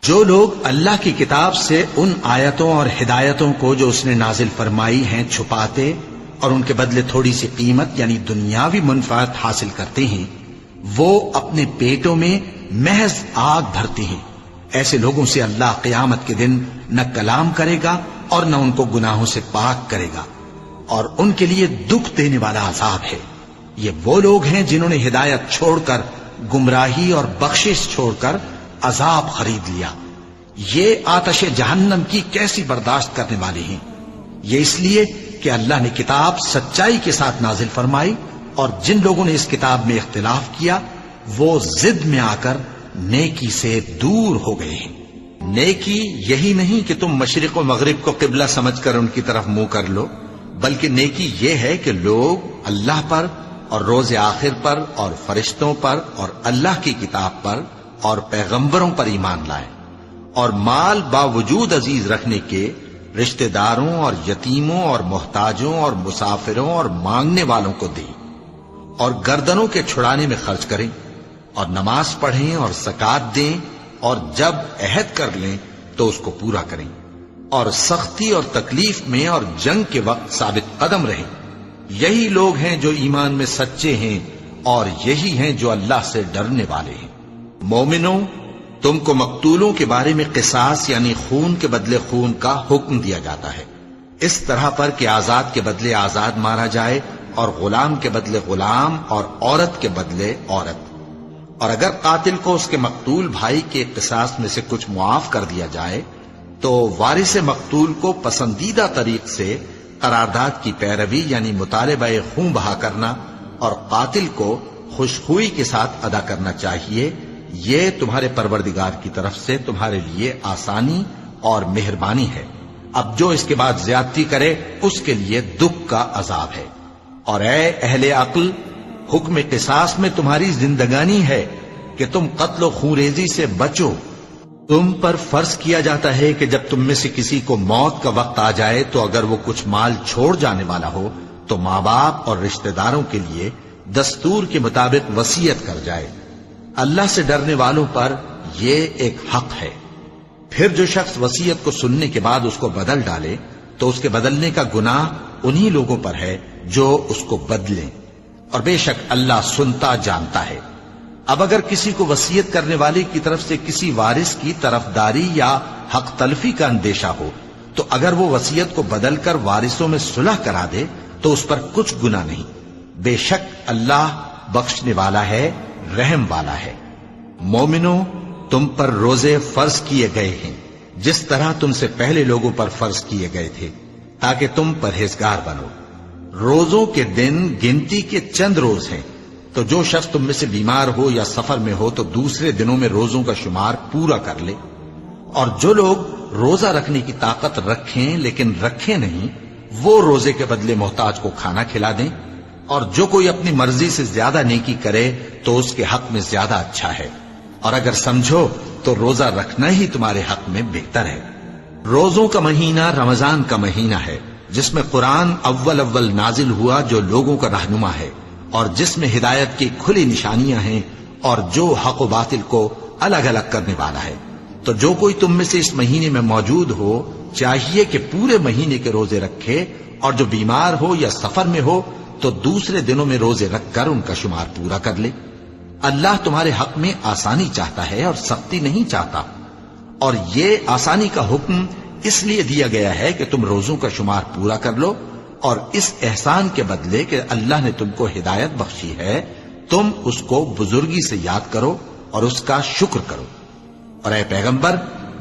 جو لوگ اللہ کی کتاب سے ان آیتوں اور ہدایتوں کو جو اس نے نازل فرمائی ہیں چھپاتے اور ان کے بدلے تھوڑی سی قیمت یعنی دنیاوی منفعت حاصل کرتے ہیں، وہ اپنے پیٹوں میں محض آگ بھرتے ہیں۔ ایسے لوگوں سے اللہ قیامت کے دن نہ کلام کرے گا اور نہ ان کو گناہوں سے پاک کرے گا، اور ان کے لیے دکھ دینے والا عذاب ہے۔ یہ وہ لوگ ہیں جنہوں نے ہدایت چھوڑ کر گمراہی اور بخشش چھوڑ کر عذاب خرید لیا۔ یہ آتش جہنم کی کیسی برداشت کرنے والے ہیں۔ یہ اس لیے کہ اللہ نے کتاب سچائی کے ساتھ نازل فرمائی، اور جن لوگوں نے اس کتاب میں اختلاف کیا وہ ضد میں آ کر نیکی سے دور ہو گئے ہیں۔ نیکی یہی نہیں کہ تم مشرق و مغرب کو قبلہ سمجھ کر ان کی طرف منہ کر لو، بلکہ نیکی یہ ہے کہ لوگ اللہ پر اور روز آخر پر اور فرشتوں پر اور اللہ کی کتاب پر اور پیغمبروں پر ایمان لائیں، اور مال باوجود عزیز رکھنے کے رشتہ داروں اور یتیموں اور محتاجوں اور مسافروں اور مانگنے والوں کو دیں، اور گردنوں کے چھڑانے میں خرچ کریں، اور نماز پڑھیں اور زکوٰۃ دیں، اور جب عہد کر لیں تو اس کو پورا کریں، اور سختی اور تکلیف میں اور جنگ کے وقت ثابت قدم رہیں۔ یہی لوگ ہیں جو ایمان میں سچے ہیں، اور یہی ہیں جو اللہ سے ڈرنے والے ہیں۔ مومنوں، تم کو مقتولوں کے بارے میں قصاص یعنی خون کے بدلے خون کا حکم دیا جاتا ہے، اس طرح پر کہ آزاد کے بدلے آزاد مارا جائے، اور غلام کے بدلے غلام، اور عورت کے بدلے عورت۔ اور اگر قاتل کو اس کے مقتول بھائی کے قصاص میں سے کچھ معاف کر دیا جائے تو وارث مقتول کو پسندیدہ طریق سے قرارداد کی پیروی یعنی مطالبہ خون بہا کرنا اور قاتل کو خوشخوئی کے ساتھ ادا کرنا چاہیے۔ یہ تمہارے پروردگار کی طرف سے تمہارے لیے آسانی اور مہربانی ہے۔ اب جو اس کے بعد زیادتی کرے اس کے لیے دکھ کا عذاب ہے۔ اور اے اہل عقل، حکم قصاص میں تمہاری زندگانی ہے کہ تم قتل و خونریزی سے بچو۔ تم پر فرض کیا جاتا ہے کہ جب تم میں سے کسی کو موت کا وقت آ جائے تو اگر وہ کچھ مال چھوڑ جانے والا ہو تو ماں باپ اور رشتہ داروں کے لیے دستور کے مطابق وصیت کر جائے۔ اللہ سے ڈرنے والوں پر یہ ایک حق ہے۔ پھر جو شخص وصیت کو سننے کے بعد اس کو بدل ڈالے تو اس کے بدلنے کا گناہ انہی لوگوں پر ہے جو اس کو بدلیں، اور بے شک اللہ سنتا جانتا ہے۔ اب اگر کسی کو وصیت کرنے والے کی طرف سے کسی وارث کی طرفداری یا حق تلفی کا اندیشہ ہو تو اگر وہ وصیت کو بدل کر وارثوں میں صلح کرا دے تو اس پر کچھ گناہ نہیں، بے شک اللہ بخشنے والا ہے، رحم والا ہے۔ مومنوں، تم پر روزے فرض کیے گئے ہیں جس طرح تم سے پہلے لوگوں پر فرض کیے گئے تھے تاکہ تم پرہیزگار بنو۔ روزوں کے دن گنتی کے چند روز ہیں، تو جو شخص تم میں سے بیمار ہو یا سفر میں ہو تو دوسرے دنوں میں روزوں کا شمار پورا کر لے۔ اور جو لوگ روزہ رکھنے کی طاقت رکھیں لیکن رکھیں نہیں، وہ روزے کے بدلے محتاج کو کھانا کھلا دیں۔ اور جو کوئی اپنی مرضی سے زیادہ نیکی کرے تو اس کے حق میں زیادہ اچھا ہے، اور اگر سمجھو تو روزہ رکھنا ہی تمہارے حق میں بہتر ہے۔ روزوں کا مہینہ رمضان کا مہینہ ہے جس میں قرآن اول نازل ہوا، جو لوگوں کا رہنما ہے اور جس میں ہدایت کی کھلی نشانیاں ہیں اور جو حق و باطل کو الگ الگ کرنے والا ہے۔ تو جو کوئی تم میں سے اس مہینے میں موجود ہو چاہیے کہ پورے مہینے کے روزے رکھے، اور جو بیمار ہو یا سفر میں ہو تو دوسرے دنوں میں روزے رکھ کر ان کا شمار پورا کر لے۔ اللہ تمہارے حق میں آسانی چاہتا ہے اور سختی نہیں چاہتا، اور یہ آسانی کا حکم اس لیے دیا گیا ہے کہ تم روزوں کا شمار پورا کر لو، اور اس احسان کے بدلے کہ اللہ نے تم کو ہدایت بخشی ہے تم اس کو بزرگی سے یاد کرو اور اس کا شکر کرو۔ اور اے پیغمبر،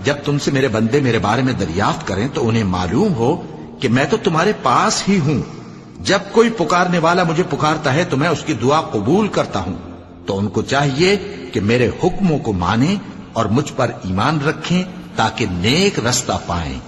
جب تم سے میرے بندے میرے بارے میں دریافت کریں تو انہیں معلوم ہو کہ میں تو تمہارے پاس ہی ہوں۔ جب کوئی پکارنے والا مجھے پکارتا ہے تو میں اس کی دعا قبول کرتا ہوں۔ تو ان کو چاہیے کہ میرے حکموں کو مانیں اور مجھ پر ایمان رکھیں تاکہ نیک رستہ پائیں۔